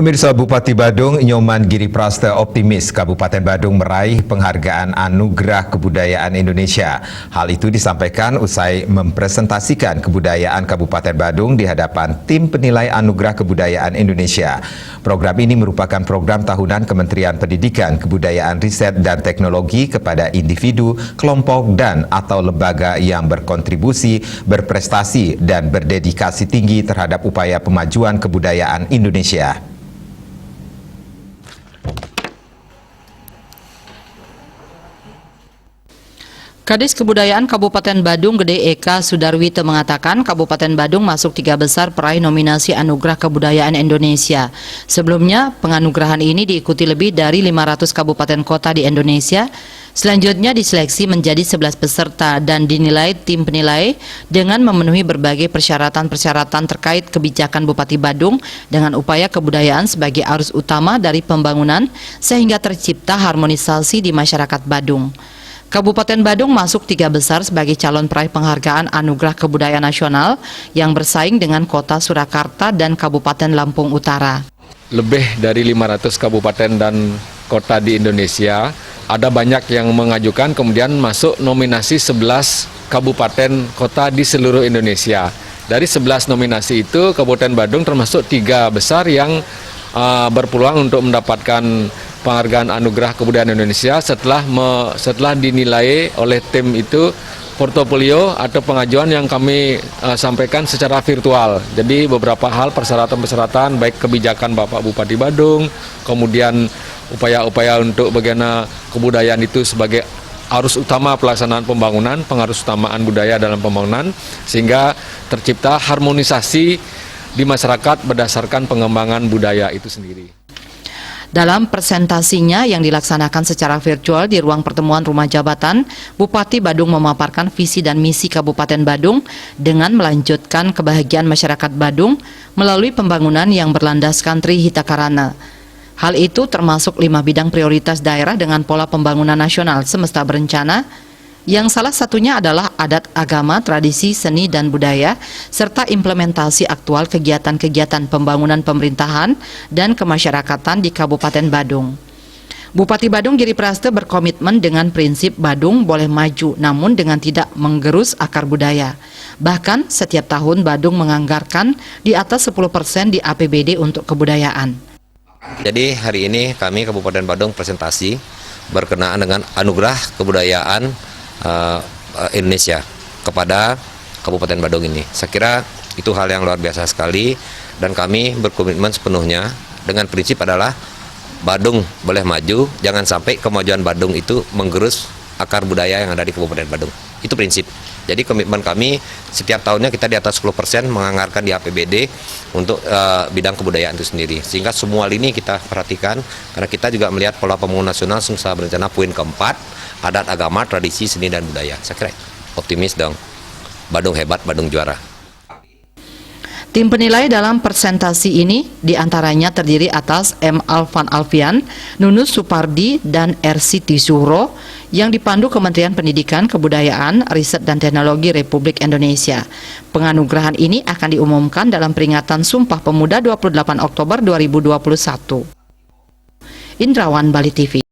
Pemirsa, Bupati Badung Nyoman Giriprasta optimis Kabupaten Badung meraih penghargaan Anugerah Kebudayaan Indonesia. Hal itu disampaikan usai mempresentasikan kebudayaan Kabupaten Badung di hadapan tim penilai Anugerah Kebudayaan Indonesia. Program ini merupakan program tahunan Kementerian Pendidikan, Kebudayaan, Riset, dan Teknologi kepada individu, kelompok, dan atau lembaga yang berkontribusi, berprestasi, dan berdedikasi tinggi terhadap upaya pemajuan kebudayaan Indonesia. Kadis Kebudayaan Kabupaten Badung Gede Eka Sudarwito mengatakan Kabupaten Badung masuk 3 besar peraih nominasi Anugerah Kebudayaan Indonesia. Sebelumnya, penganugerahan ini diikuti lebih dari 500 kabupaten kota di Indonesia. Selanjutnya diseleksi menjadi 11 peserta dan dinilai tim penilai dengan memenuhi berbagai persyaratan-persyaratan terkait kebijakan Bupati Badung dengan upaya kebudayaan sebagai arus utama dari pembangunan sehingga tercipta harmonisasi di masyarakat Badung. Kabupaten Badung masuk 3 besar sebagai calon peraih penghargaan Anugerah Kebudayaan Nasional yang bersaing dengan Kota Surakarta dan Kabupaten Lampung Utara. Lebih dari 500 kabupaten dan kota di Indonesia, ada banyak yang mengajukan kemudian masuk nominasi 11 kabupaten kota di seluruh Indonesia. Dari 11 nominasi itu, Kabupaten Badung termasuk 3 besar yang berpeluang untuk mendapatkan penghargaan Anugerah Kebudayaan Indonesia setelah dinilai oleh tim itu portofolio atau pengajuan yang kami sampaikan secara virtual. Jadi beberapa hal persyaratan-persyaratan baik kebijakan Bapak Bupati Badung, kemudian upaya-upaya untuk bagaimana kebudayaan itu sebagai arus utama pelaksanaan pembangunan, pengarus utamaan budaya dalam pembangunan, sehingga tercipta harmonisasi di masyarakat berdasarkan pengembangan budaya itu sendiri. Dalam presentasinya yang dilaksanakan secara virtual di ruang pertemuan rumah jabatan, Bupati Badung memaparkan visi dan misi Kabupaten Badung dengan melanjutkan kebahagiaan masyarakat Badung melalui pembangunan yang berlandaskan Trihita Karana. Hal itu termasuk 5 bidang prioritas daerah dengan pola pembangunan nasional semesta berencana, yang salah satunya adalah adat agama, tradisi, seni, dan budaya, serta implementasi aktual kegiatan-kegiatan pembangunan pemerintahan dan kemasyarakatan di Kabupaten Badung. Bupati Badung Giriprasta berkomitmen dengan prinsip Badung boleh maju, namun dengan tidak menggerus akar budaya. Bahkan setiap tahun Badung menganggarkan di atas 10% di APBD untuk kebudayaan. Jadi hari ini kami Kabupaten Badung presentasi berkenaan dengan Anugerah Kebudayaan Indonesia kepada Kabupaten Badung ini. Saya kira itu hal yang luar biasa sekali dan kami berkomitmen sepenuhnya dengan prinsip adalah Badung boleh maju, jangan sampai kemajuan Badung itu menggerus akar budaya yang ada di Kabupaten Badung. Itu prinsip. Jadi komitmen kami setiap tahunnya kita di atas 10% menganggarkan di APBD untuk bidang kebudayaan itu sendiri. Sehingga semua lini kita perhatikan karena kita juga melihat pola pembangunan nasional semesta berencana poin keempat, adat agama, tradisi, seni, dan budaya. Saya kira optimis dong. Badung hebat, Badung juara. Tim penilai dalam presentasi ini diantaranya terdiri atas M. Alvan Alfian, Nunus Supardi, dan R.C. Tisuro yang dipandu Kementerian Pendidikan, Kebudayaan, Riset, dan Teknologi Republik Indonesia. Penganugerahan ini akan diumumkan dalam peringatan Sumpah Pemuda 28 Oktober 2021. Indrawan, Bali TV.